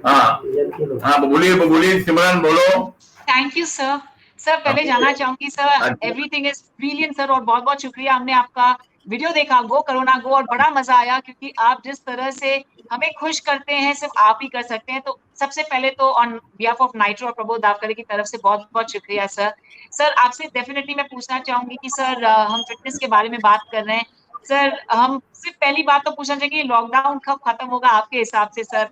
हाँ हाँ, बोलिए बोलिए सिमरन, बोलो। Thank you sir. सर पहले जानना चाहूंगी sir, everything is brilliant sir, और बहुत बहुत शुक्रिया। हमने आपका वीडियो देखा गो करोना गो, और बड़ा मजा आया, क्योंकि आप जिस तरह से हमें खुश करते हैं सिर्फ आप ही कर सकते हैं। तो सबसे पहले तो ऑन बिहाफ ऑफ नाइट्रो और प्रबोध दावकरे की तरफ से बहुत बहुत शुक्रिया सर। सर आपसे डेफिनेटली मैं पूछना चाहूंगी कि सर हम फिटनेस के बारे में बात कर रहे हैं। सर हम सिर्फ पहली बात तो पूछना चाहिए कि लॉकडाउन कब खत्म होगा आपके हिसाब से सर,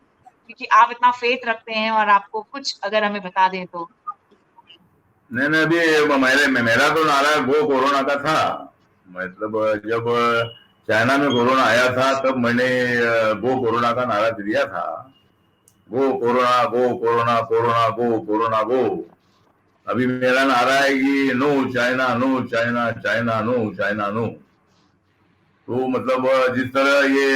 क्योंकि आप इतना फेथ रखते हैं, और आपको कुछ अगर हमें बता दें तो। नहीं नहीं, अभी मेरा तो नारा गो कोरोना का था। मतलब जब चाइना में कोरोना आया था तब मैंने गो कोरोना का नारा दिया था। Go corona go corona, corona go corona go. अभी मेरा नारा है कि no China, no China, China no, China no. तो मतलब जिस तरह ये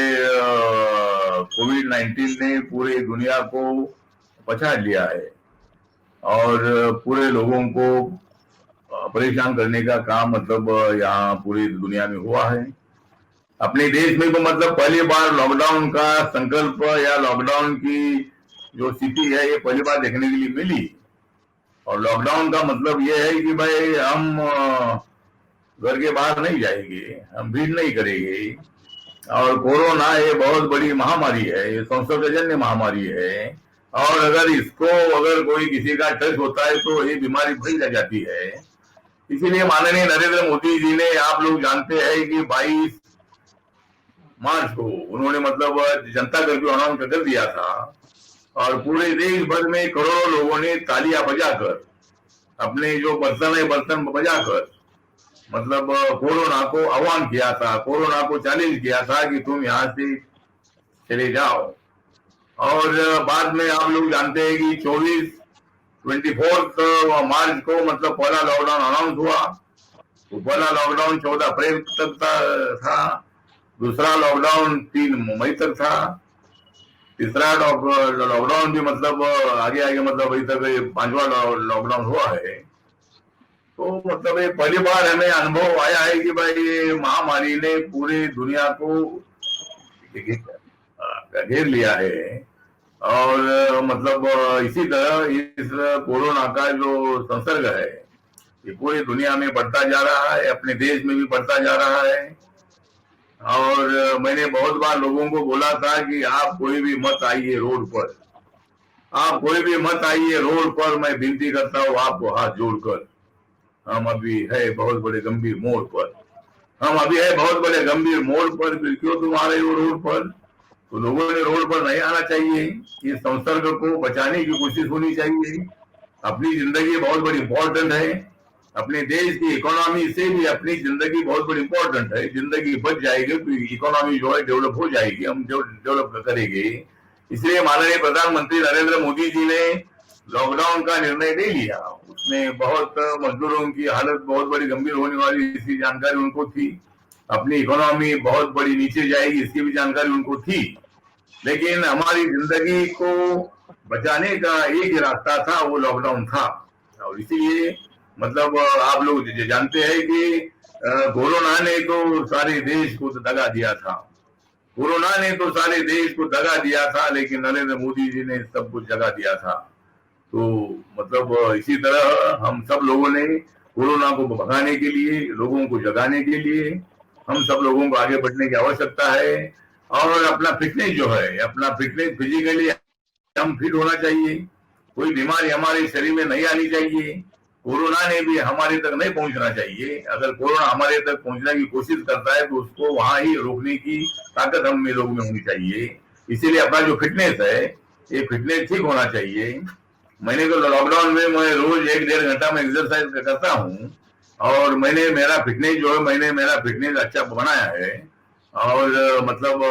कोविड-19 ने पूरे दुनिया को पछाड़ लिया है और पूरे लोगों को परेशान करने का काम मतलब यहाँ पूरी दुनिया में हुआ है। अपने देश में तो मतलब पहली बार लॉकडाउन का संकल्प या लॉकडाउन की जो स्थिति है ये पहली बार देखने के लिए मिली। और लॉकडाउन का मतलब ये है कि भाई हम घर के बाहर नहीं जाएंगे, हम भीड़ नहीं करेंगे। और कोरोना ये बहुत बड़ी महामारी है, ये संसर्गजन्य महामारी है। और अगर कोई किसी का टच होता है तो ये बीमारी फैल जाती है। इसीलिए माननीय नरेंद्र मोदी जी ने, आप लोग जानते हैं कि 22 मार्च को उन्होंने मतलब जनता कर्फ्यू अनाउंस कर दिया था। और पूरे देश भर में करोड़ों लोगों ने तालियां बजाकर, अपने जो बर्तन है बर्तन बजाकर मतलब कोरोना को आह्वान किया था, कोरोना को चैलेंज किया था कि तुम यहाँ से चले जाओ। और बाद में आप लोग जानते हैं कि 24 मार्च को मतलब पहला लॉकडाउन अनाउंस हुआ। तो पहला लॉकडाउन 14 अप्रैल तक था। दूसरा लॉकडाउन 3 मई तक था। तीसरा लॉकडाउन भी मतलब आगे आगे मतलब अभी तक 5वां लॉकडाउन हुआ है। तो मतलब ये पहली बार हमें अनुभव आया है कि भाई ये महामारी ने पूरी दुनिया को घेर लिया है। और मतलब इसी तरह इस कोरोना का जो संसर्ग है ये पूरी दुनिया में बढ़ता जा रहा है, अपने देश में भी बढ़ता जा रहा है। और मैंने बहुत बार लोगों को बोला था कि आप कोई भी मत आइए रोड पर, आप कोई भी मत आइए रोड पर, मैं विनती करता हूँ आपको हाथ जोड़कर। हम अभी है बहुत बड़े गंभीर मोड़ पर, हम अभी है बहुत बड़े गंभीर मोड़ पर, फिर क्यों तुम आ रहे हो रोड पर? तो लोगों ने रोड पर नहीं आना चाहिए। इस संसर्ग को बचाने की कोशिश होनी चाहिए। अपनी जिंदगी बहुत बड़ी इंपॉर्टेंट है, अपने देश की इकोनॉमी से भी अपनी जिंदगी बहुत बड़ी इंपॉर्टेंट है। जिंदगी बच जाएगी तो इकोनॉमी जो है डेवलप हो जाएगी, हम डेवलप करेंगे। इसलिए माननीय प्रधानमंत्री नरेंद्र मोदी जी ने लॉकडाउन का निर्णय ले लिया। उसमें बहुत मजदूरों की हालत बहुत बड़ी गंभीर होने वाली, इसकी जानकारी उनको थी। अपनी इकोनॉमी बहुत बड़ी नीचे जाएगी इसकी भी जानकारी उनको थी। लेकिन हमारी जिंदगी को बचाने का एक ही रास्ता था, वो लॉकडाउन था। और इसीलिए मतलब आप लोग जानते हैं कि कोरोना ने तो सारे देश को दगा दिया था। कोरोना ने तो सारे देश को दगा दिया था, लेकिन नरेंद्र मोदी जी ने सब कुछ जगा दिया था। तो मतलब इसी तरह हम सब लोगों ने कोरोना को भगाने के लिए, लोगों को जगाने के लिए हम सब लोगों को आगे बढ़ने की आवश्यकता है। और अपना फिटनेस जो है, अपना फिटनेस फिजिकली हम फिट होना चाहिए। कोई बीमारी हमारे शरीर में नहीं आनी चाहिए। कोरोना ने भी हमारे तक नहीं पहुंचना चाहिए। अगर कोरोना हमारे तक पहुंचने की कोशिश करता है तो उसको वहां ही रोकने की ताकत हम में लोगों में होनी चाहिए। इसीलिए अपना जो फिटनेस है ये फिटनेस ठीक होना चाहिए। मैंने तो लॉकडाउन में मैं रोज 1-1.5 घंटा में एक्सरसाइज करता हूँ। और मैंने मेरा फिटनेस जो है, मैंने मेरा फिटनेस अच्छा बनाया है। और मतलब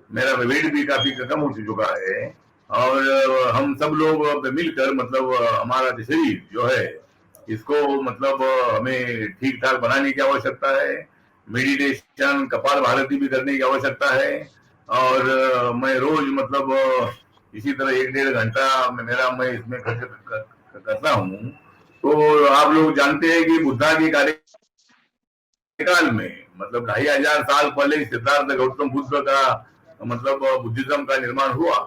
मेरा वेट भी काफी कम हो चुका है। और हम सब लोग मिलकर मतलब हमारा शरीर जो है इसको मतलब हमें ठीक ठाक बनाने की आवश्यकता है। मेडिटेशन कपाल भारती भी करने की आवश्यकता है। और मैं रोज मतलब इसी तरह 1-1.5 घंटा मैं इसमें करता हूँ। तो आप लोग जानते हैं कि बुद्धा के कार्यकाल में मतलब 2500 साल पहले सिद्धार्थ गौतम बुद्ध का मतलब बुद्धिज्म का निर्माण हुआ।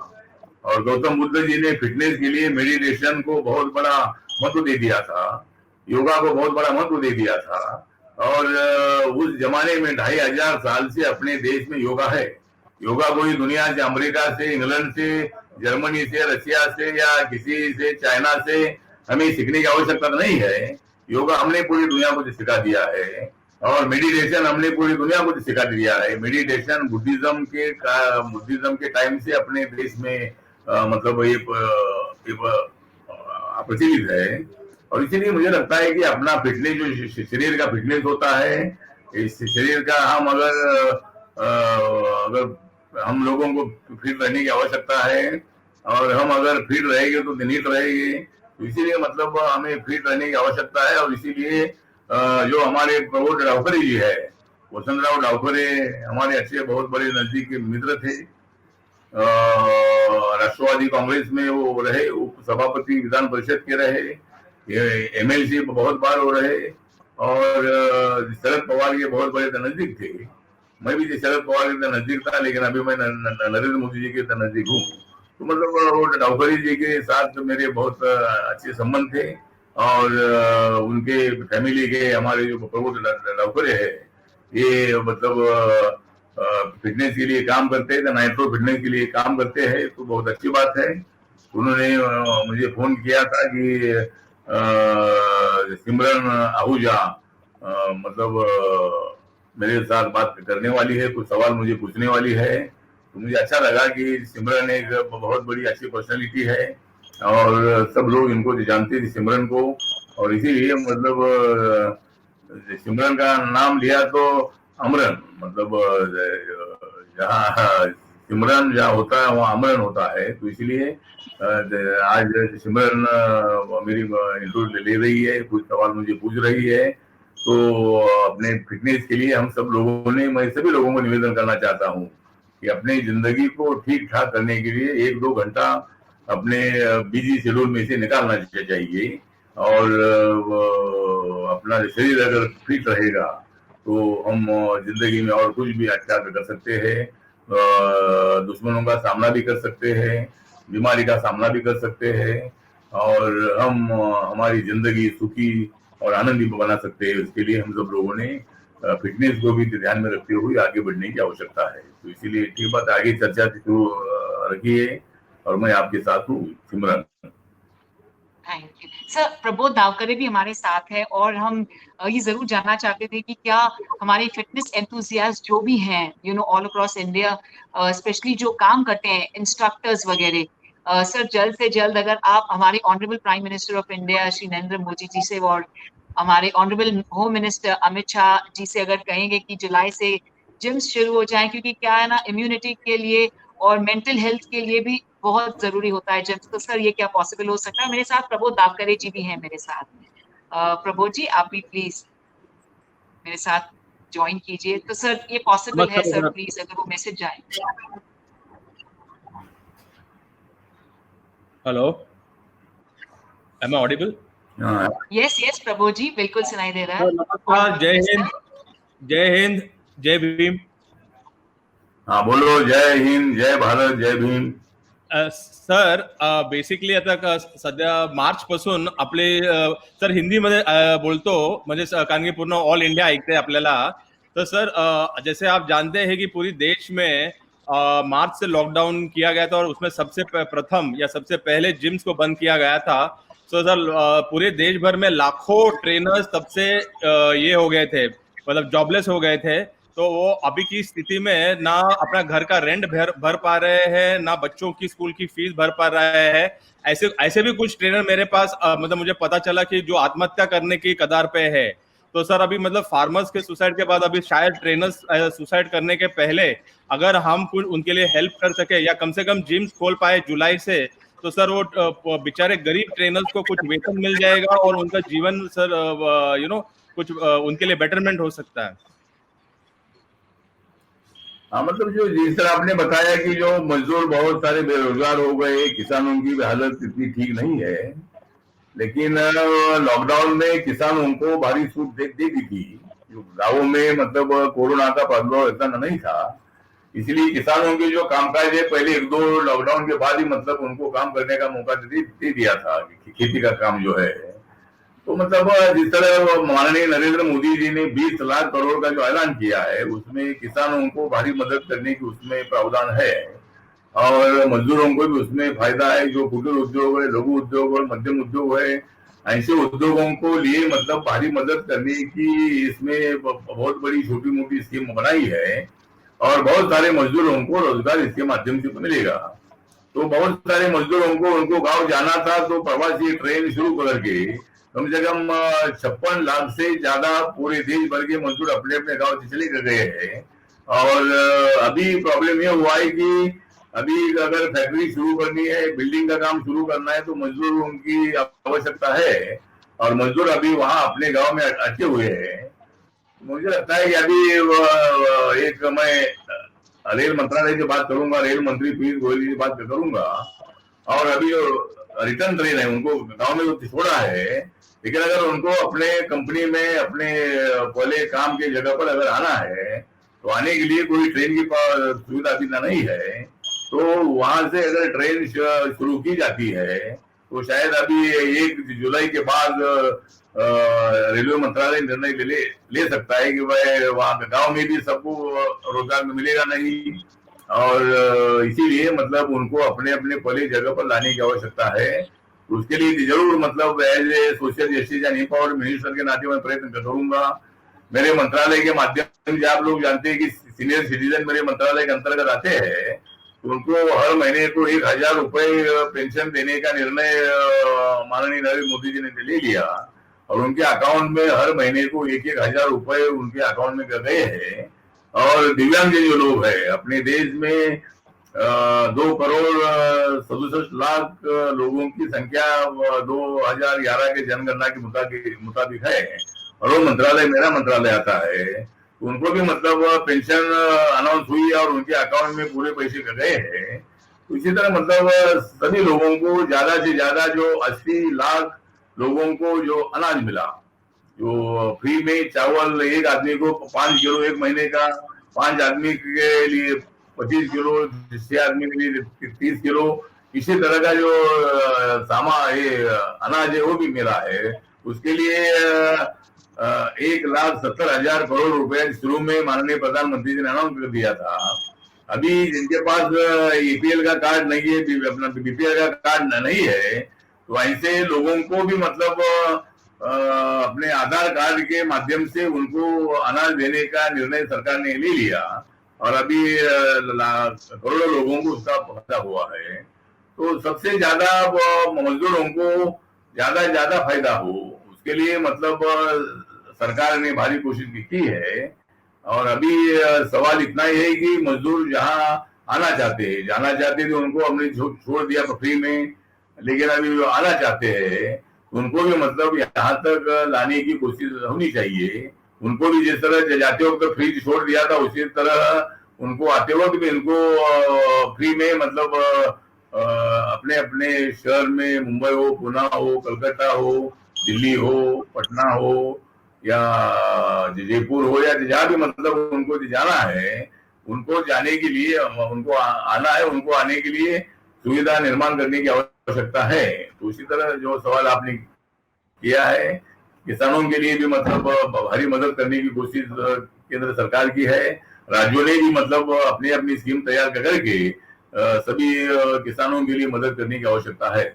और गौतम बुद्ध जी ने फिटनेस के लिए मेडिटेशन को बहुत बड़ा महत्व दे दिया था, योगा को बहुत बड़ा महत्व दे दिया था। और उस जमाने में 2500 साल से अपने देश में योगा है। योगा कोई दुनिया से, अमेरिका से, इंग्लैंड से, जर्मनी से, रशिया से या किसी से, चाइना से हमें सीखने की आवश्यकता तो नहीं है। योगा हमने पूरी दुनिया को सिखा दिया है, और मेडिटेशन हमने पूरी दुनिया को सिखा दिया है। मेडिटेशन बुद्धिज्म के टाइम से अपने देश में मतलब ये प्रचलित है। और इसीलिए मुझे लगता है कि अपना फिटनेस, जो शरीर का फिटनेस होता है, इस शरीर का हम अगर हम लोगों को फिट रहने की आवश्यकता है, और हम अगर फिट रहेंगे तो निहित रहेंगे। तो इसीलिए मतलब हमें फिट रहने की आवश्यकता है। और इसीलिए जो हमारे प्रबोध डावकरे जी है, वसंतराव डावकरे हमारे अच्छे बहुत बड़े नजदीक के मित्र थे। राष्ट्रवादी कांग्रेस में वो रहे, उप सभापति विधान परिषद के रहे, एमएलसी बहुत बार हो रहे, और शरद पवार के बहुत बड़े नजदीक थे। मैं भी शरद पवार के नजदीक था, लेकिन अभी मैं नरेंद्र मोदी जी के नजदीक हूँ। तो मतलब वो डावकरे जी के साथ मेरे बहुत अच्छे संबंध थे। और उनके फैमिली के, हमारे जो प्रबोध डावकरे है, ये मतलब फिटनेस के लिए काम करते हैं, नाइट्रो फिटनेस के लिए काम करते हैं। तो बहुत अच्छी बात है। उन्होंने मुझे फोन किया था कि सिमरन आहूजा मतलब मेरे साथ बात करने वाली है, कुछ सवाल मुझे पूछने वाली है। तो मुझे अच्छा लगा कि सिमरन एक बहुत बड़ी अच्छी पर्सनालिटी है, और सब लोग इनको जानते थे, सिमरन को। और इसीलिए मतलब सिमरन का नाम लिया तो अमरन, मतलब जहाँ सिमरन जहाँ होता है वहाँ अमरन होता है। तो इसलिए आज सिमरन मेरी इंटरव्यू ले रही है, कुछ सवाल मुझे पूछ रही है। तो अपने फिटनेस के लिए हम सब लोगों ने, मैं सभी लोगों को निवेदन करना चाहता हूँ कि अपनी जिंदगी को ठीक ठाक करने के लिए 1-2 घंटा अपने बिजी शेड्यूल में से निकालना चाहिए। और अपना शरीर अगर फिट रहेगा तो हम जिंदगी में और कुछ भी अच्छा कर सकते हैं। दुश्मनों का सामना भी कर सकते हैं, बीमारी का सामना भी कर सकते हैं, और हम हमारी जिंदगी सुखी और आनंदी बना सकते हैं। उसके लिए हम सब लोगों ने फिटनेस को भी ध्यान में रखते हुए आगे बढ़ने की आवश्यकता है। तो इसीलिए ठीक बात, आगे चर्चा शुरू रखिए, और मैं आपके साथ हूँ Simran. Thank you sir. Prabodh Dawkare भी हमारे साथ है, और हम ये जरूर जानना चाहते थे कि क्या हमारे फिटनेस एंथुसियास्ट जो भी हैं ऑल अक्रॉस इंडिया, स्पेशली जो काम करते हैं इंस्ट्रक्टर्स वगैरह, सर जल्द से जल्द अगर आप हमारे honourable prime minister of India Shri Narendra Modi ji से और हमारे honourable home minister Amit Shah ji से अगर कहेंगे कि जुलाई से जिम्स शुरू हो जाए, क्योंकि क्या है ना, इम्यूनिटी के लिए और मेंटल हेल्थ के लिए भी बहुत जरूरी होता है जिम्स। तो सर ये क्या पॉसिबल हो सकता है? मेरे साथ प्रबोध डावकरे जी भी हैं मेरे साथ। प्रबोध जी आप भी प्लीज मेरे साथ ज्वाइन कीजिए। तो सर ये पॉसिबल है सर, प्लीज अगर वो मैसेज जाए। Hello, am I audible? Yes Prabodh ji, बिल्कुल सुनाई दे रहा है। नमस्कार, जय हिंद, जय हिंद, जय भीम। हाँ बोलो, जय हिंद, जय भारत, जय भीम। सर बेसिकली आता सध्या मार्च पासून आपले सर हिंदीमध्ये बोलतो, म्हणजे कारण की पूर्ण ऑल इंडिया ऐकते आपल्याला। तो सर जैसे आप जानते हैं कि पूरी देश में मार्च से लॉकडाउन किया गया था, और उसमें सबसे प्रथम या सबसे पहले जिम्स को बंद किया गया था। तो सर पूरे देश भर में लाखों ट्रेनर्स तब से ये हो गए थे, मतलब जॉबलेस हो गए थे। तो वो अभी की स्थिति में ना अपना घर का रेंट भर पा रहे हैं, ना बच्चों की स्कूल की फीस भर पा रहे हैं। ऐसे भी कुछ ट्रेनर मेरे पास मतलब मुझे पता चला कि जो आत्महत्या करने की कगार पे है। तो सर अभी मतलब फार्मर्स के सुसाइड के बाद अभी शायद ट्रेनर्स सुसाइड करने के पहले अगर हम कुछ उनके लिए हेल्प कर सके, या कम से कम जिम्स खोल पाए जुलाई से, तो सर वो बेचारे गरीब ट्रेनर्स को कुछ वेतन मिल जाएगा, और उनका जीवन सर कुछ उनके लिए बेटरमेंट हो सकता है। हाँ, मतलब जो जिस तरह आपने बताया कि जो मजदूर बहुत सारे बेरोजगार हो गए, किसानों की भी हालत इतनी ठीक नहीं है, लेकिन लॉकडाउन में किसानों को भारी छूट दे दी थी। गाँवों में मतलब कोरोना का प्रादुर्भाव इतना नहीं था, इसलिए किसानों के जो कामकाज है पहले 1-2 लॉकडाउन के बाद ही मतलब उनको काम करने का मौका दे दिया था, खेती का काम जो है। तो मतलब जिस तरह माननीय नरेंद्र मोदी जी ने 20 लाख करोड़ का जो ऐलान किया है उसमें किसानों को भारी मदद करने की उसमें प्रावधान है, और मजदूरों को भी उसमें फायदा है। जो कुटीर उद्योग है, लघु उद्योग और मध्यम उद्योग है, ऐसे उद्योगों को लिए मतलब भारी मदद करने की इसमें बहुत बड़ी छोटी मोटी स्कीम बनाई है, और बहुत सारे मजदूरों को रोजगार इसके माध्यम से मिलेगा। तो बहुत सारे मजदूरों को उनको गांव जाना था तो प्रवासी ट्रेन शुरू करके कम से कम 56 लाख से ज्यादा पूरे देश भर के मजदूर अपने अपने गांव से चले गए हैं। और अभी प्रॉब्लम ये हुआ है कि अभी अगर फैक्ट्री शुरू करनी है, बिल्डिंग का काम शुरू करना है तो मजदूरों की आवश्यकता है, और मजदूर अभी वहां अपने गांव में अटके हुए हैं। मुझे लगता है कि अभी एक मैं रेल मंत्रालय की बात करूंगा, रेल मंत्री पीयूष गोयल की बात करूंगा, और अभी जो रिटर्न ट्रेन है उनको गांव में तो छोड़ा है, लेकिन अगर उनको अपने कंपनी में अपने पहले काम की जगह पर अगर आना है तो आने के लिए कोई ट्रेन की सुविधा अभी नहीं है। तो वहां से अगर ट्रेन शुरू की जाती है तो शायद अभी 1 जुलाई के बाद रेलवे मंत्रालय निर्णय ले सकता है कि वह वहां गांव में भी सबको रोजगार मिलेगा नहीं, और इसीलिए मतलब उनको अपने अपने पहले जगह पर लाने की आवश्यकता है। उसके लिए जरूर मतलब as a social justice and empowered minister के नाते मैं प्रयत्न करूंगा। मेरे मंत्रालय के माध्यम से आप लोग जानते हैं कि सीनियर सिटीजन मेरे मंत्रालय के अंतर्गत आते हैं, तो उनको हर महीने को 1,000 रुपए पेंशन देने का निर्णय माननीय नरेंद्र मोदी जी ने ले लिया, और उनके अकाउंट में हर महीने को 1,000 रुपए उनके अकाउंट में गए हैं। और दिव्यांग जो लोग हैं अपने देश में 2 करोड़ 67 लाख लोगों की संख्या 2011 के जनगणना के मुताबिक है, और वो मंत्रालय मेरा मंत्रालय आता है। उनको भी मतलब पेंशन अनाउंस हुई और उनके अकाउंट में पूरे पैसे गए हैं। तो इसी तरह मतलब सभी लोगों को ज्यादा से ज्यादा जो 80 लाख लोगों को जो अनाज मिला, जो फ्री में चावल एक आदमी को 5 किलो एक महीने का, 5 आदमी के लिए 25 किलो, 6 आदमी के लिए 30 किलो, इसी तरह का जो अनाज है वो भी मिला है। उसके लिए 1,70,000 करोड़ रुपए शुरू में माननीय प्रधानमंत्री जी ने अनाउंस कर दिया था। अभी जिनके पास एपीएल का कार्ड नहीं है, अपना बीपीएल का कार्ड नहीं है, तो ऐसे लोगों को भी मतलब अपने आधार कार्ड के माध्यम से उनको अनाज देने का निर्णय सरकार ने ले लिया, और अभी करोड़ों लोगों को उसका फायदा हुआ है। तो सबसे ज्यादा मजदूरों को ज्यादा फायदा हो, उसके लिए मतलब सरकार ने भारी कोशिश की है। और अभी सवाल इतना ही है कि मजदूर जहाँ आना चाहते हैं, जाना चाहते थे उनको हमने छोड़ दिया फ्री में, लेकिन अभी जो आना चाहते हैं उनको भी मतलब यहाँ तक लाने की कोशिश होनी चाहिए। उनको भी जिस तरह जाते वक्त फ्री छोड़ दिया था उसी तरह उनको आते वक्त भी उनको फ्री में मतलब अपने अपने शहर में, मुंबई हो, पुणे हो, कलकत्ता हो, दिल्ली हो, पटना हो या जयपुर हो, या जहाँ भी मतलब उनको जाना है, उनको जाने के लिए उनको आना है, उनको आने के लिए सुविधा निर्माण करने की आवश्यकता है। तो उसी तरह जो सवाल आपने किया है, किसानों के लिए भी मतलब भारी मदद करने की कोशिश केंद्र सरकार की है। राज्यों ने भी मतलब अपनी अपनी स्कीम तैयार करके सभी किसानों के लिए मदद करने की आवश्यकता है।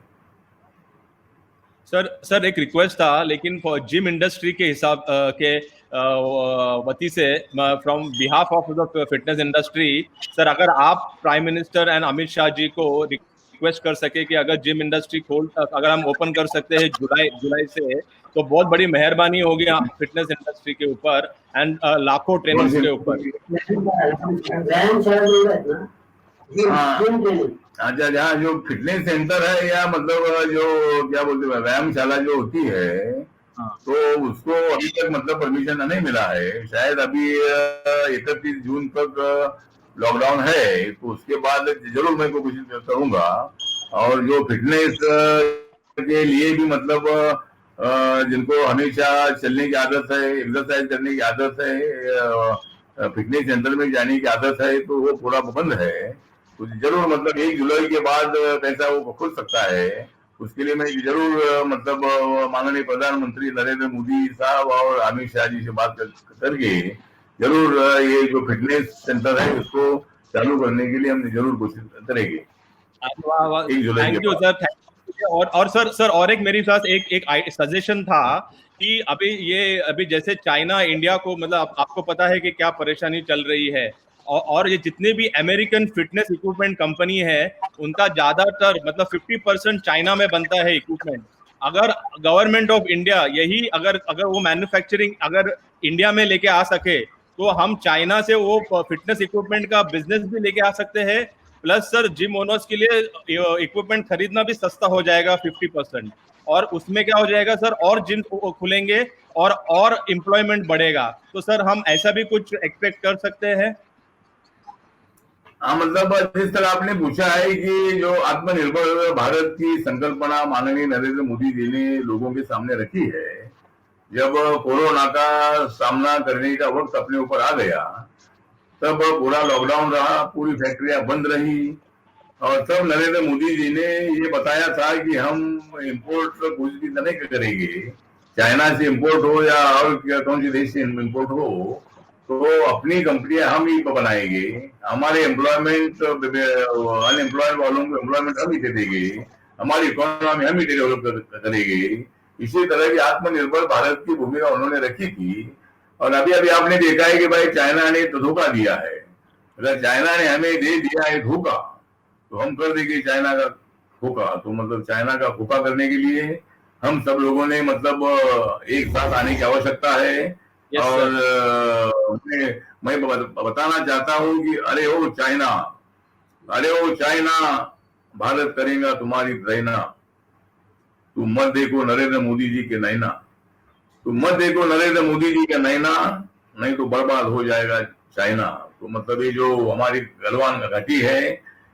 सर एक रिक्वेस्ट था, लेकिन जिम इंडस्ट्री के हिसाब के वती से from behalf of the fitness industry, sir अगर आप prime minister and Amit Shah ji को रिक्वेस्ट कर सके कि अगर जिम इंडस्ट्री अगर हम ओपन कर सकते हैं जुलाई से, तो बहुत बड़ी मेहरबानी होगी फिटनेस इंडस्ट्री के ऊपर एंड लाखों ट्रेनर्स के ऊपर। अच्छा, जहाँ जो फिटनेस सेंटर है या मतलब जो क्या बोलते हैं व्यायामशाला जो होती है, तो उसको अभी तक मतलब परमिशन नहीं मिला है। शायद अभी 31 जून तक लॉकडाउन है, तो उसके बाद जरूर मैं कोशिश करूंगा। और जो फिटनेस के लिए भी मतलब जिनको हमेशा चलने की आदत है, एक्सरसाइज करने की आदत है, फिटनेस सेंटर में जाने की आदत है तो वो पूरा बंद है। तो जरूर मतलब 1 जुलाई के बाद कैसा वो खुल सकता है, उसके लिए मैं जरूर मतलब माननीय प्रधानमंत्री नरेंद्र मोदी साहब और अमित शाह जी से बात करके जरूर ये जो फिटनेस सेंटर है उसको चालू करने के लिए हम जरूर कोशिश करेंगे 1 जुलाई के थैंक यू बाद। सर। और सर और एक मेरे पास एक सजेशन था कि अभी जैसे चाइना इंडिया को मतलब आपको पता है कि क्या परेशानी चल रही है, और ये जितने भी अमेरिकन फिटनेस इक्विपमेंट कंपनी है उनका ज्यादातर मतलब 50% चाइना में बनता है इक्विपमेंट। अगर गवर्नमेंट ऑफ इंडिया यही अगर वो मैन्युफैक्चरिंग अगर इंडिया में लेके आ सके तो हम चाइना से वो फिटनेस इक्विपमेंट का बिजनेस भी लेके आ सकते हैं, प्लस सर जिम ओनर्स के लिए इक्विपमेंट खरीदना भी सस्ता हो जाएगा 50%, और उसमें क्या हो जाएगा सर और जिम खुलेंगे और एम्प्लॉयमेंट बढ़ेगा। तो सर हम ऐसा भी कुछ एक्सपेक्ट कर सकते हैं? हाँ मतलब जिस तरह आपने पूछा है कि जो आत्मनिर्भर भारत की संकल्पना माननीय नरेंद्र मोदी जी ने लोगों के सामने रखी है, जब कोरोना का सामना करने का वक्त अपने ऊपर आ गया तब पूरा लॉकडाउन रहा, पूरी फैक्ट्रियां बंद रही और तब नरेंद्र मोदी जी ने ये बताया था कि हम इम्पोर्ट कुछ भी नहीं करेंगे, चाइना से इम्पोर्ट हो या और कौन सी देश से इम्पोर्ट हो, तो अपनी कंपनियां हम ही बनाएंगे, हमारे एम्प्लॉयमेंट अनएम्प्लॉयड वालों को एम्प्लॉयमेंट हम ही दे देंगे, हमारी इकोनॉमी हम ही डेवलप करेंगे। इसी तरह की आत्मनिर्भर भारत की भूमिका उन्होंने रखी थी। और अभी अभी आपने देखा है कि भाई चाइना ने तो धोखा दिया है, अगर चाइना ने हमें दे दिया है धोखा तो हम कर देंगे चाइना का धोखा। तो मतलब चाइना का धोखा करने के लिए हम सब लोगों ने मतलब एक साथ आने की आवश्यकता है। और मैं बताना चाहता हूं कि अरे ओ चाइना भारत करेगा तुम्हारी रहना, तुम मत देखो नरेंद्र मोदी जी के नैना, तुम मत देखो नरेंद्र मोदी जी का नैना, नहीं तो बर्बाद हो जाएगा चाइना। तो मतलब ये जो हमारी गलवान घाटी है,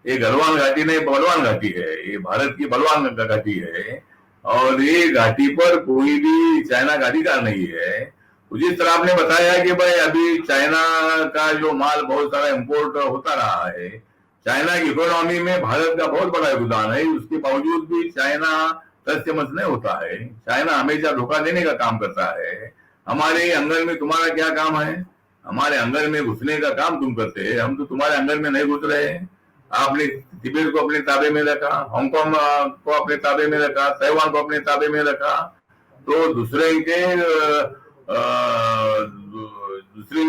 ये गलवान घाटी नहीं बलवान घाटी है, ये भारत की बलवान घाटी है और ये घाटी पर कोई भी चाइना का अधिकार नहीं है। तो जिस तरह आपने बताया कि भाई अभी चाइना का जो माल बहुत सारा इम्पोर्ट होता रहा है, चाइना की इकोनॉमी में भारत का बहुत बड़ा योगदान है, उसके बावजूद भी चाइना तस्मस नहीं होता है, चाइना हमेशा धोखा देने का काम करता है। हमारे अंगन में तुम्हारा क्या काम है, हमारे अंगन में घुसने का काम तुम करते हैं, हम तो तुम्हारे अंगन में नहीं घुस रहे। आपने तिब्बत को अपने ताबे में रखा, हांगकांग को अपने ताबे में रखा, ताइवान को अपने ताबे में रखा, तो दूसरे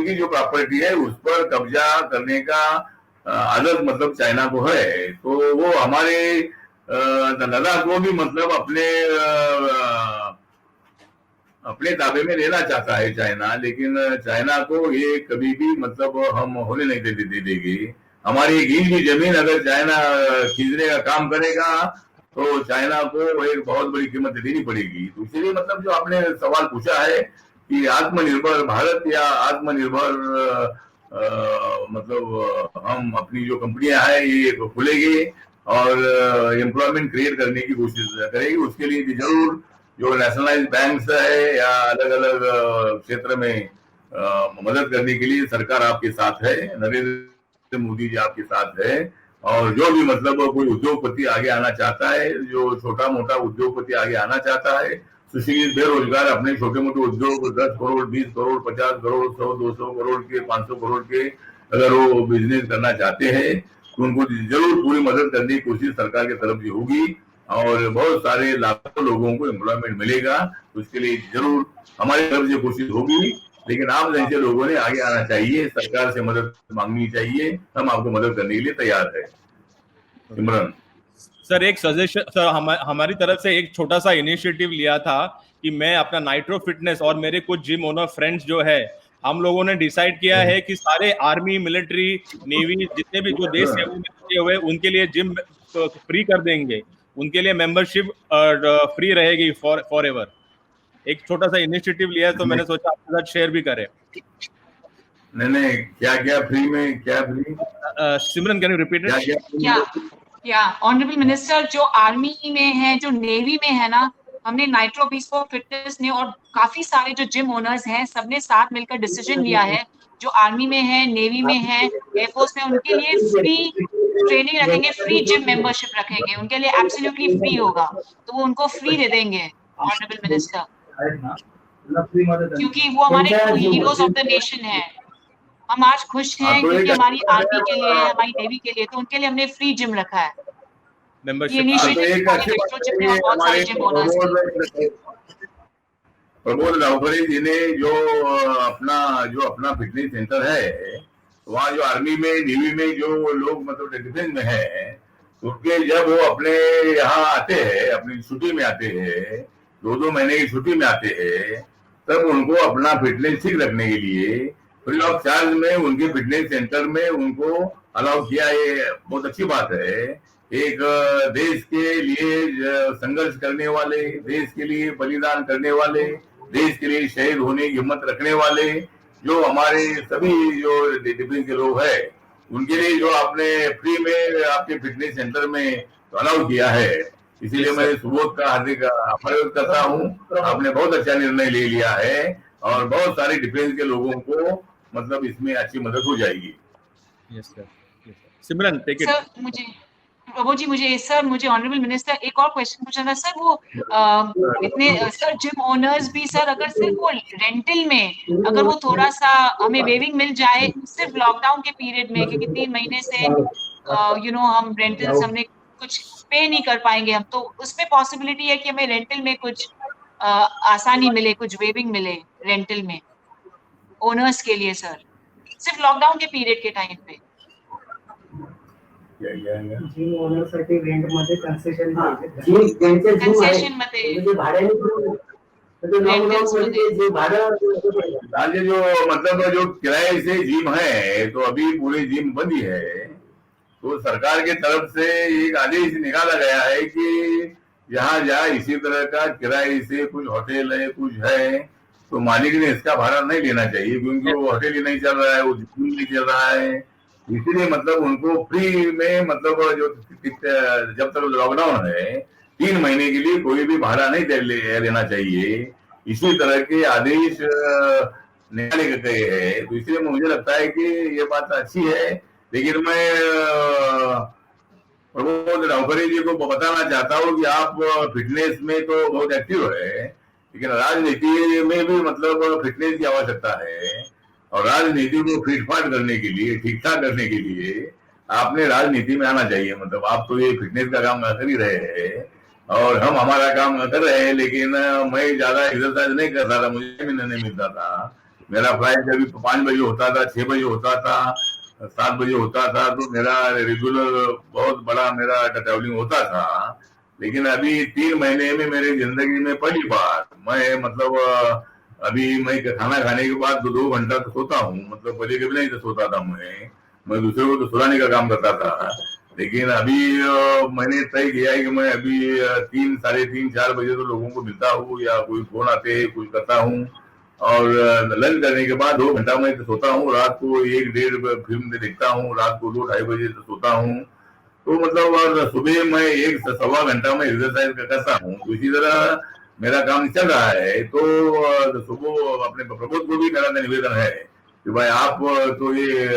की जो प्रॉपर्टी है उस पर कब्जा करने का आदत मतलब चाइना को है। तो वो हमारे लद्दाख को भी मतलब अपने ताबे में लेना चाहता है चाइना, लेकिन चाइना को ये कभी भी मतलब हम होने नहीं दे देंगे। हमारी एक इंच की जमीन अगर चाइना खींचने का काम करेगा तो चाइना को एक बहुत बड़ी कीमत देनी पड़ेगी। तो इसलिए मतलब जो आपने सवाल पूछा है कि आत्मनिर्भर भारत या आत्मनिर्भर मतलब हम अपनी जो कंपनियां हैं ये खुलेगी और एम्प्लॉयमेंट क्रिएट करने की कोशिश करेगी। उसके लिए जरूर जो नेशनलाइज बैंक्स है या अलग अलग क्षेत्र में मदद करने के लिए सरकार आपके साथ है, नरेंद्र मोदी जी आपके साथ है। और जो भी मतलब कोई उद्योगपति आगे आना चाहता है, जो छोटा मोटा उद्योगपति आगे आना चाहता है, सुशील बेरोजगार अपने छोटे मोटे उद्योग 10 करोड़ 20 करोड़ 50 करोड़ 100 200 करोड़ के 500 करोड़ के अगर वो बिजनेस करना चाहते हैं तो उनको जरूर पूरी मदद करने की कोशिश सरकार की तरफ से होगी और बहुत सारे लाखों लोगों को एम्प्लॉयमेंट मिलेगा। तो उसके लिए जरूर हमारी तरफ से कोशिश होगी, लेकिन आप जैसे लोगों ने आगे आना चाहिए, सरकार से मदद मांगनी चाहिए, हम आपको मदद करने के लिए तैयार है। सिमरन सर एक सजेशन सर, हमारी तरफ से एक छोटा सा इनिशिएटिव लिया था कि मैं अपना नाइट्रो फिटनेस और मेरे कुछ जिम ओनर फ्रेंड्स जो है हम लोगों ने डिसाइड किया है कि सारे आर्मी मिलिट्री नेवी जितने भी जो देश सेवा में लगे हुए उनके लिए जिम फ्री कर देंगे, उनके लिए मेंबरशिप फ्री रहेगी फॉर एवर। एक छोटा सा इनिशिएटिव लिया है तो मैंने सोचा आपके साथ शेयर भी करें। नहीं क्या फ्री में क्या free? Simran can you repeat it? या ऑनरेबल मिनिस्टर, जो आर्मी में है जो नेवी में है ना, हमने नाइट्रो बीस फॉर फिटनेस ने और काफी सारे जो जिम ओनर्स हैं सबने साथ मिलकर डिसीजन लिया है जो आर्मी में है, नेवी में है, एयरफोर्स में, उनके लिए फ्री ट्रेनिंग रखेंगे, फ्री जिम मेंबरशिप रखेंगे, उनके लिए एब्सोल्युटली फ्री होगा, तो वो उनको फ्री दे देंगे ऑनरेबल मिनिस्टर, क्योंकि वो हमारे हीरोज ऑफ द नेशन है। हम आज खुश हैं क्योंकि हमारी आर्मी के लिए, हमारी नेवी के लिए, तो उनके लिए हमने फ्री जिम रखा है। ये मेंबरशिप इनिशिएटिव मेट्रो जिम में और बहुत सारे जिम ओनर्स की। प्रमोद रावखरे जी ने जो अपना फिटनेस सेंटर है, वहाँ जो आर्मी में, नेवी में जो लोग मतलब डिफेंस में है, उनके जब वो अपने यहाँ आते हैं, अपनी छुट्टी में आते हैं, 2-2 महीने की छुट्टी में आते हैं, तब उनको अपना फिटनेस ठीक रखने के लिए फ्री ऑफ चार्ज में उनके फिटनेस सेंटर में उनको अलाउ किया। ये बहुत अच्छी बात है। एक देश के लिए संघर्ष करने वाले, देश के लिए बलिदान करने वाले, देश के लिए शहीद होने की हिम्मत रखने वाले जो हमारे सभी जो डिफेंस के लोग हैं, उनके लिए जो आपने फ्री में आपके फिटनेस सेंटर में अलाउ किया है, इसीलिए मैं सुबोध का हार्दिक आभार व्यक्त करता हूँ। आपने बहुत अच्छा निर्णय ले लिया है और बहुत सारे डिफेंस के लोगों को मतलब इसमें अच्छी मदद हो जाएगी। Yes sir, Simran take it. Sir मुझे ऑनरेबल मिनिस्टर एक और क्वेश्चन पूछना था सर। वो इतने सर जिम ओनर्स भी सर, अगर सिर्फ वो रेंटल में अगर वो थोड़ा सा हमें वेविंग मिल जाए सिर्फ लॉकडाउन के पीरियड में, क्योंकि 3 महीने से हम रेंटल्स हमने कुछ पे नहीं कर पाएंगे हम, तो उसमें पॉसिबिलिटी है कि हमें रेंटल में कुछ आसानी मिले, कुछ वेविंग मिले रेंटल में ओनर्स के लिए सर, सिर्फ लॉकडाउन के पीरियड के टाइम पे। जिम ओनरसाठी रेंट मध्ये कन्सेशन कन्सेशन मध्ये राज्य जो मतलब जो किराए से जिम है, तो अभी पूरे जिम बंद ही है, तो सरकार के तरफ से एक आदेश निकाला गया है कि जहाँ जहाँ इसी तरह का किराए से कुछ होटल है, कुछ है, तो मालिक ने इसका भाड़ा नहीं लेना चाहिए, क्योंकि वो होटल ही नहीं चल रहा है, वो जिम नहीं चल रहा है, इसलिए मतलब उनको फ्री में मतलब जो जब तक लॉकडाउन है 3 महीने के लिए कोई भी भाड़ा नहीं लेना चाहिए, इसी तरह के आदेश निकाले गए हैं। तो इसलिए मुझे लगता है कि ये बात अच्छी है, लेकिन मैं प्रमोद रावखरे जी को बताना चाहता हूँ कि आप फिटनेस में तो बहुत एक्टिव है, लेकिन राजनीति में भी मतलब फिटनेस की आवश्यकता है, और राजनीति को फिटफाट करने के लिए, ठीक ठाक करने के लिए आपने राजनीति में आना चाहिए। मतलब आप तो ये फिटनेस का काम कर ही रहे हैं और हम हमारा काम कर रहे हैं, लेकिन मैं ज्यादा एक्सरसाइज नहीं कर रहा था, मुझे भी नहीं मिलता था। मेरा फ्लाइट कभी 5 बजे होता था, 6 बजे होता था, 7 बजे होता था, तो मेरा रेगुलर बहुत बड़ा मेरा ट्रैवलिंग होता था। लेकिन अभी 3 महीने में मेरी जिंदगी में पहली बार मैं मतलब अभी मैं खाना खाने के बाद 2 घंटा तो सोता हूँ, मतलब पहले कभी नहीं तो सोता था। मैं दूसरे को तो सुलाने का काम करता था, लेकिन अभी मैंने तय किया है कि मैं अभी 3, साढ़े 3, 4 बजे तो लोगों को मिलता हूँ, या कोई फोन आते हैं कुछ करता हूँ, और लंच करने के बाद 2 घंटा मैं तो सोता हूँ। रात को 1-1.5 फिल्म देखता हूँ, रात को 2-2.5 बजे तो सोता हूँ। तो मतलब और सुबह मैं 1 से सवा घंटा में एक्सरसाइज करता हूँ। तो इसी तरह मेरा काम चल रहा है। तो सुबह अपने प्रमोद को भी मेरा निवेदन है कि भाई आप तो ये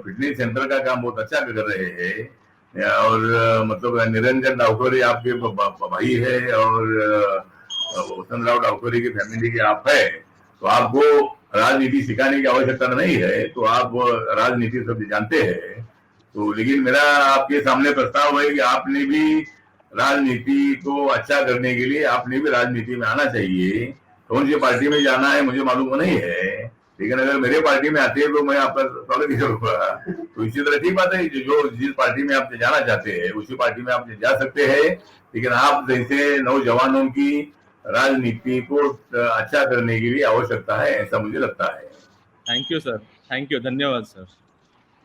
फिटनेस सेंटर का काम बहुत अच्छा कर रहे हैं, और मतलब निरंजन रावखरे आपके भाई है, और वसंतराव रावखरे की फैमिली के आप है, तो आपको राजनीति सिखाने की आवश्यकता नहीं है, तो आप राजनीति सब जानते हैं। तो लेकिन मेरा आपके सामने प्रस्ताव है कि आपने भी राजनीति को अच्छा करने के लिए आपने भी राजनीति में आना चाहिए। कौन सी पार्टी में जाना है मुझे मालूम नहीं है, लेकिन अगर मेरे पार्टी में आते हैं तो मैं आपका स्वागत करूंगा। तो इसी तरह ठीक बात है, जो जिस पार्टी में आप जाना चाहते हैं उसी पार्टी में आप जा सकते हैं, लेकिन आप जैसे नौजवानों की राजनीति को अच्छा करने के लिए आवश्यकता है, ऐसा मुझे लगता है। Thank you sir, thank you, धन्यवाद सर।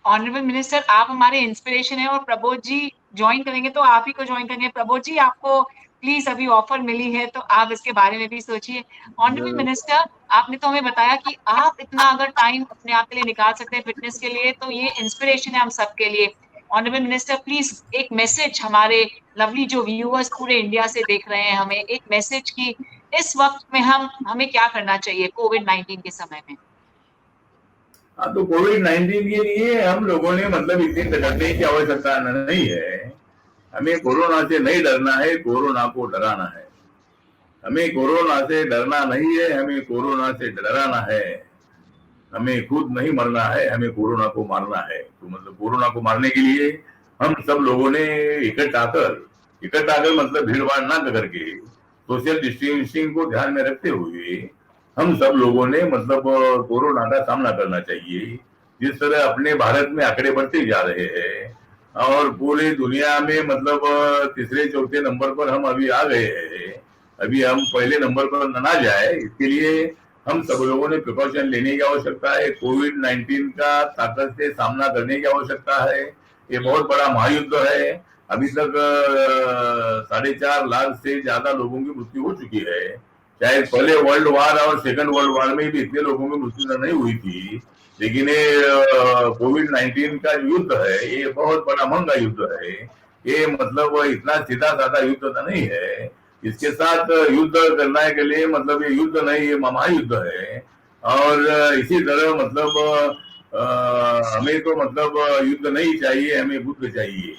ऑनरेबल मिनिस्टर, आप हमारे इंस्पिरेशन है, और प्रबोध जी ज्वाइन करेंगे तो आप ही को ज्वाइन करेंगे। प्रबोध जी, आपको प्लीज अभी ऑफर मिली है तो आप इसके बारे में भी सोचिए। ऑनरेबल मिनिस्टर, आपने तो हमें बताया कि आप इतना अगर टाइम अपने आप के लिए निकाल सकते हैं फिटनेस के लिए, तो ये इंस्पिरेशन है हम सबके लिए। ऑनरेबल मिनिस्टर, प्लीज एक मैसेज हमारे लवली जो व्यूअर्स पूरे इंडिया से देख रहे हैं, हमें एक मैसेज की इस वक्त में हमें क्या करना चाहिए कोविड-19 के समय में। हाँ, तो कोविड-19 के लिए हम लोगों ने मतलब इतनी डरने की आवश्यकता नहीं है। हमें कोरोना से नहीं डरना है, कोरोना को डराना है। हमें कोरोना से डरना नहीं है, हमें कोरोना से डराना है। हमें खुद नहीं मरना है, हमें कोरोना को मारना है। तो मतलब कोरोना को मारने के लिए हम सब लोगों ने इकट्ठा कर मतलब भीड़ भाड़ ना करके सोशल डिस्टेंसिंग को ध्यान में रखते हुए हम सब लोगों ने मतलब कोरोना का सामना करना चाहिए। जिस तरह अपने भारत में आंकड़े बढ़ते जा रहे हैं और पूरी दुनिया में मतलब तीसरे चौथे नंबर पर हम अभी आ गए हैं। अभी हम पहले नंबर पर ना जाए, इसके लिए हम सब लोगों ने प्रिकॉशन लेने की आवश्यकता है। कोविड-19 का ताकत से सामना करने की आवश्यकता है। ये बहुत बड़ा महायुद्ध है। अभी तक 4.5 लाख से ज्यादा लोगों की मृत्यु हो चुकी है। शायद पहले वर्ल्ड वार और सेकंड वर्ल्ड वार में भी इतने लोगों की मृत्यु नहीं हुई थी, लेकिन ये कोविड-19 का जो युद्ध है ये बहुत बड़ा महंगा युद्ध है। ये मतलब इतना सीधा साधा युद्ध तो नहीं है। इसके साथ युद्ध करने के लिए मतलब ये युद्ध नहीं, ये महायुद्ध है। और इसी तरह मतलब हमें तो मतलब युद्ध नहीं चाहिए, हमें बुद्ध चाहिए।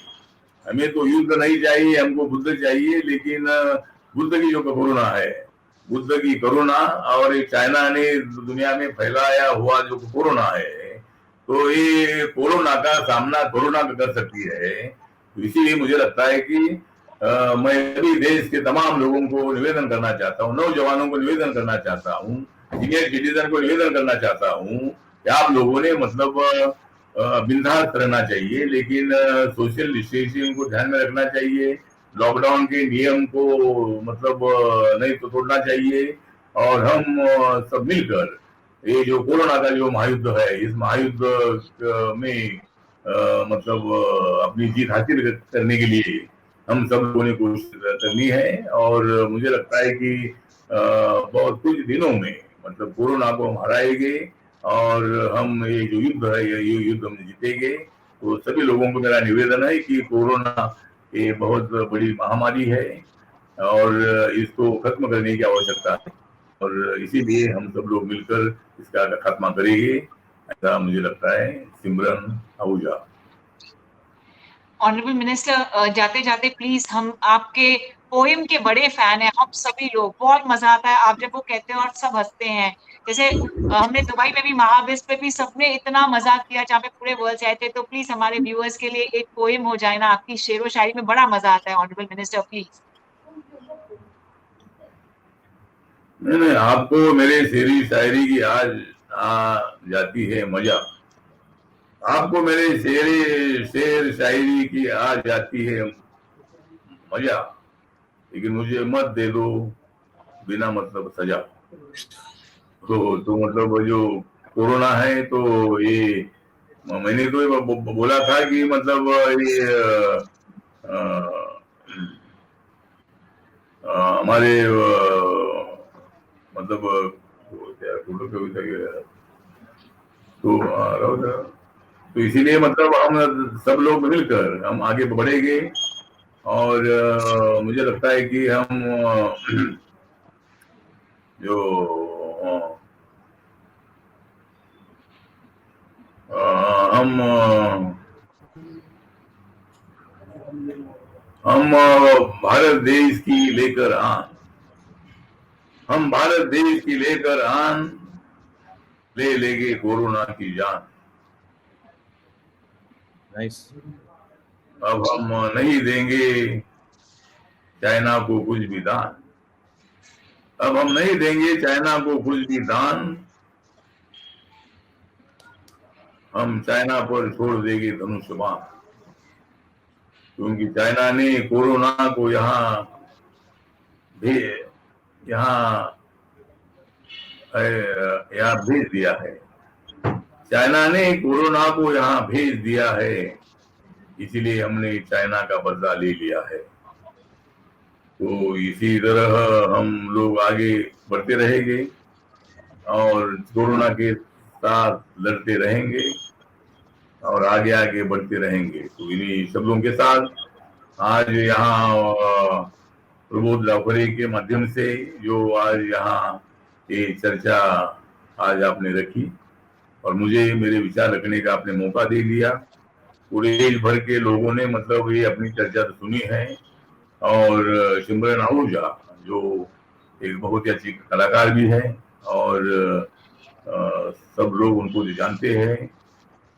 हमें तो युद्ध नहीं चाहिए, हमको बुद्ध चाहिए। लेकिन बुद्ध की जो कोरोना है, बुद्ध की कोरोना और एक चाइना ने दुनिया में फैलाया हुआ जो कोरोना है, तो ये कोरोना का सामना कोरोना कर सकती है। तो इसीलिए मुझे लगता है कि मैं सभी देश के तमाम लोगों को निवेदन करना चाहता हूँ, नौजवानों को निवेदन करना चाहता हूँ, सीनियर सिटीजन को निवेदन करना चाहता हूँ कि आप लोगों ने मतलब बिंदास रहना चाहिए, लेकिन सोशल डिस्टेंसिंग को ध्यान में रखना चाहिए। लॉकडाउन के नियम को मतलब नहीं तो तोड़ना चाहिए। और हम सब मिलकर ये जो कोरोना का जो महायुद्ध है, इस महायुद्ध में मतलब अपनी जीत हासिल करने के लिए हम सब लोगों ने कोशिश करनी है। और मुझे लगता है कि बहुत कुछ दिनों में मतलब कोरोना को हम हराएंगे और हम ये जो युद्ध है ये युद्ध हम जीतेंगे। तो सभी लोगों को मेरा निवेदन है कि कोरोना ये बहुत बड़ी महामारी है और इसको खत्म करने की आवश्यकता है और इसीलिए हम सब लोग मिलकर इसका खात्मा करेंगे, ऐसा मुझे लगता है। सिमरन आहूजा। ऑनरेबल मिनिस्टर, जाते जाते प्लीज, हम आपके पोएम के बड़े फैन हैं, हम सभी लोग, बहुत मजा आता है आप जब वो कहते हैं और सब हंसते हैं। जैसे हमने दुबई में भी महाबेस पे भी सबने इतना मजाक किया जहाँ पे पूरे वर्ल्ड से आए थे। तो प्लीज हमारे व्यूअर्स के लिए एक पोएम हो जाए ना आपकी शेरो शायरी में, बड़ा मजा आता है ऑनरेबल मिनिस्टर, प्लीज। नहीं, आपको मेरे शेरी शायरी की आज आ जाती है मजा। आपको मेरे शेर शायरी की आ जाती है मजा, लेकिन मुझे मत दे दो बिना मतलब सजा। तो मतलब जो कोरोना है तो ये मैंने तो ये बोला था कि मतलब ये हमारे मतलब तो इसीलिए मतलब हम सब लोग मिलकर हम आगे बढ़ेंगे और मुझे लगता है कि हम जो हम भारत देश की लेकर आन, हम भारत देश की लेकर आन, ले लेंगे कोरोना की जान। नाइस। अब हम नहीं देंगे चाइना को कुछ भी दान, अब हम नहीं देंगे चाइना को कुछ भी दान, हम चाइना पर छोड़ देंगे धनुष बाण। क्योंकि चाइना ने कोरोना को यहाँ भेज दिया है। चाइना ने कोरोना को यहाँ भेज दिया है, इसलिए हमने चाइना का बदला ले लिया है। तो इसी तरह हम लोग आगे बढ़ते रहेंगे और कोरोना के साथ लड़ते रहेंगे और आगे आगे बढ़ते रहेंगे। तो इन्हीं शब्दों के साथ आज यहाँ प्रबोध लाखोरे के माध्यम से जो आज यहाँ ये चर्चा आज आपने रखी और मुझे मेरे विचार रखने का आपने मौका दे दिया। पूरे देश भर के लोगों ने मतलब ये अपनी चर्चा तो सुनी है, और सिमरन आहूजा जो एक बहुत ही अच्छी कलाकार भी है, और सब लोग उनको जो जानते हैं,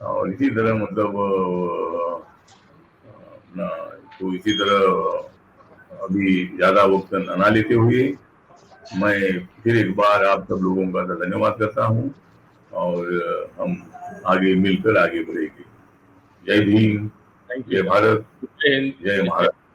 और इसी तरह मतलब अपना तो इसी तरह अभी ज्यादा वक्त ना लेते हुए मैं फिर एक बार आप सब लोगों का धन्यवाद करता हूँ, और हम आगे मिलकर आगे बढ़ेंगे। जय भीम, जय भारत, जय हिंद, जय महाराष्ट्र।